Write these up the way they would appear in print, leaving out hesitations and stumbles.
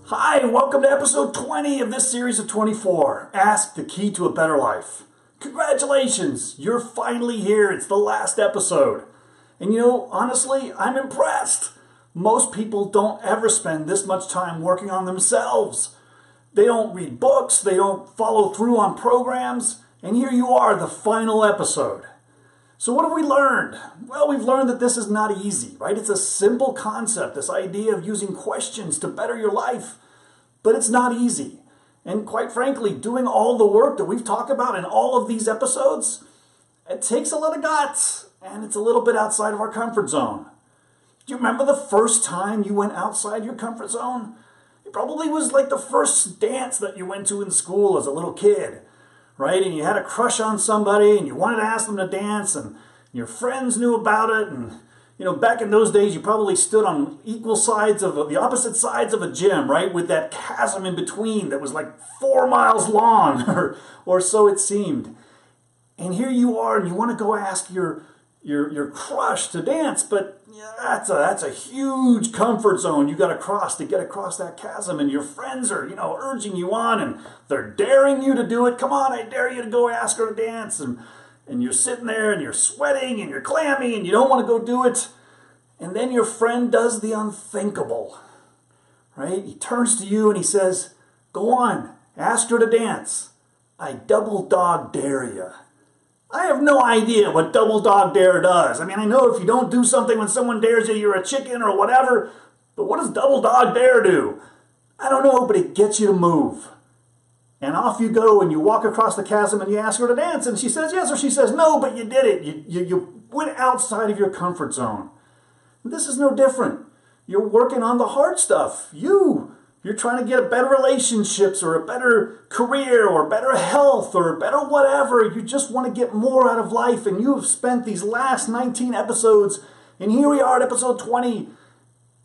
Hi, welcome to episode 20 of this series of 24, Ask the Key to a Better Life. Congratulations, you're finally here. It's the last episode. And honestly, I'm impressed. Most people don't ever spend this much time working on themselves. They don't read books, they don't follow through on programs, and here you are, the final episode. So what have we learned? Well, we've learned that this is not easy, right? It's a simple concept, this idea of using questions to better your life, but it's not easy. And quite frankly, doing all the work that we've talked about in all of these episodes, it takes a lot of guts, and it's a little bit outside of our comfort zone. Do you remember the first time you went outside your comfort zone? It probably was like the first dance that you went to in school as a little kid. Right? And you had a crush on somebody and you wanted to ask them to dance and your friends knew about it. And, back in those days, you probably stood on the opposite sides of a gym, right? With that chasm in between that was like 4 miles long or so it seemed. And here you are and you want to go ask your crush to dance, but that's a huge comfort zone you got to cross to get across that chasm, and your friends are urging you on and they're daring you to do it. Come on, I dare you to go ask her to dance, and you're sitting there and you're sweating and you're clammy and you don't want to go do it, and then your friend does the unthinkable, right? He turns to you and he says, go on, ask her to dance. I double dog dare you. I have no idea what double dog dare does. I know if you don't do something when someone dares you, you're a chicken or whatever. But what does double dog dare do? I don't know, but it gets you to move. And off you go and you walk across the chasm and you ask her to dance. And she says yes or she says no, but you did it. You went outside of your comfort zone. And this is no different. You're working on the hard stuff. You're trying to get better relationships or a better career or better health or better whatever. You just want to get more out of life. And you have spent these last 19 episodes, and here we are at episode 20,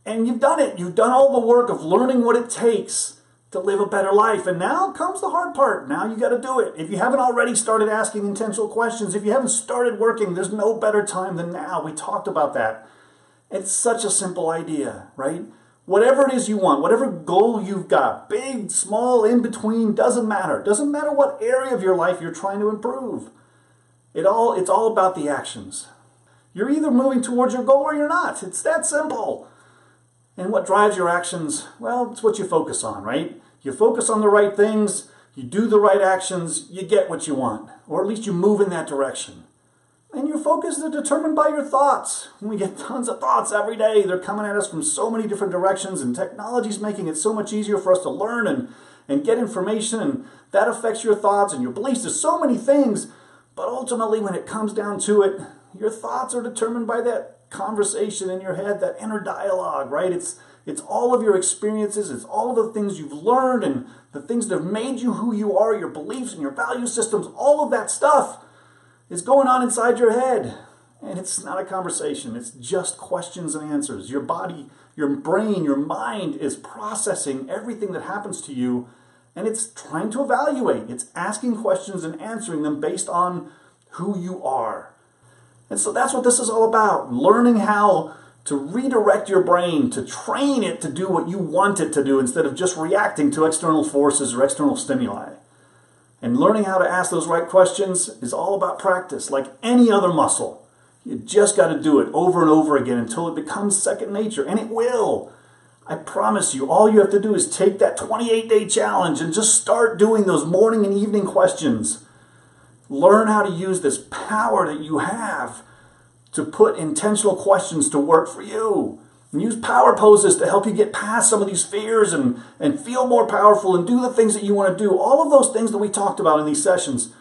and you've done it. You've done all the work of learning what it takes to live a better life. And now comes the hard part. Now you got to do it. If you haven't already started asking intentional questions, if you haven't started working, there's no better time than now. We talked about that. It's such a simple idea, right? Whatever it is you want, whatever goal you've got, big, small, in between, doesn't matter. Doesn't matter what area of your life you're trying to improve. It's all about the actions. You're either moving towards your goal or you're not. It's that simple. And what drives your actions? Well, it's what you focus on, right? You focus on the right things, you do the right actions, you get what you want. Or at least you move in that direction. And your focus is determined by your thoughts. We get tons of thoughts every day. They're coming at us from so many different directions, and technology's making it so much easier for us to learn and get information, and that affects your thoughts and your beliefs. There's so many things, but ultimately when it comes down to it, your thoughts are determined by that conversation in your head, that inner dialogue, right? It's all of your experiences, it's all the things you've learned and the things that have made you who you are, your beliefs and your value systems, all of that stuff is going on inside your head. And it's not a conversation. It's just questions and answers. Your body, your brain, your mind is processing everything that happens to you, and it's trying to evaluate. It's asking questions and answering them based on who you are. And so that's what this is all about. Learning how to redirect your brain, to train it to do what you want it to do instead of just reacting to external forces or external stimuli. And learning how to ask those right questions is all about practice, like any other muscle. You just got to do it over and over again until it becomes second nature, and it will. I promise you, all you have to do is take that 28-day challenge and just start doing those morning and evening questions. Learn how to use this power that you have to put intentional questions to work for you. And use power poses to help you get past some of these fears and feel more powerful and do the things that you want to do. All of those things that we talked about in these sessions,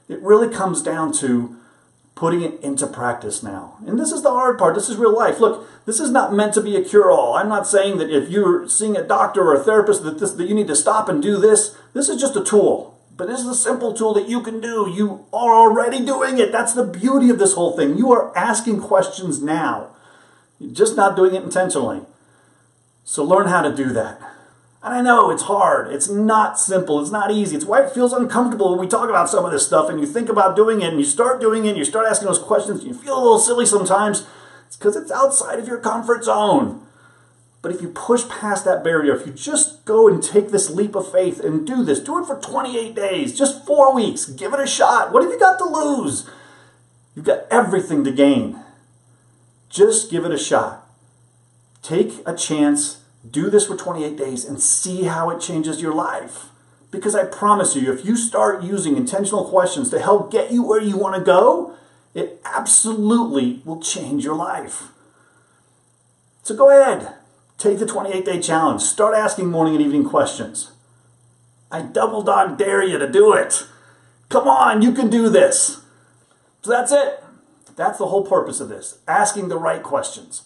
it really comes down to putting it into practice now. And this is the hard part. This is real life. Look, this is not meant to be a cure-all. I'm not saying that if you're seeing a doctor or a therapist that you need to stop and do this. This is just a tool. But this is a simple tool that you can do. You are already doing it. That's the beauty of this whole thing. You are asking questions now. You're just not doing it intentionally. So learn how to do that. And I know it's hard. It's not simple. It's not easy. It's why it feels uncomfortable when we talk about some of this stuff and you think about doing it and you start doing it and you start asking those questions and you feel a little silly sometimes. It's because it's outside of your comfort zone. But if you push past that barrier, if you just go and take this leap of faith and do this, do it for 28 days, just 4 weeks, give it a shot. What have you got to lose? You've got everything to gain. Just give it a shot. Take a chance, do this for 28 days, and see how it changes your life. Because I promise you, if you start using intentional questions to help get you where you want to go, it absolutely will change your life. So go ahead, take the 28-day challenge. Start asking morning and evening questions. I double dog dare you to do it. Come on, you can do this. So that's it. That's the whole purpose of this. Asking the right questions.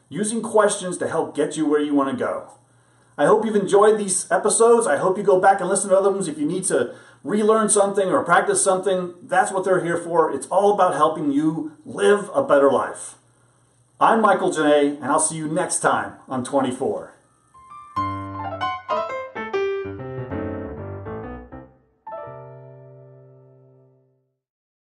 Using questions to help get you where you want to go. I hope you've enjoyed these episodes. I hope you go back and listen to other ones if you need to relearn something or practice something. That's what they're here for. It's all about helping you live a better life. I'm Michael Janae, and I'll see you next time on 24.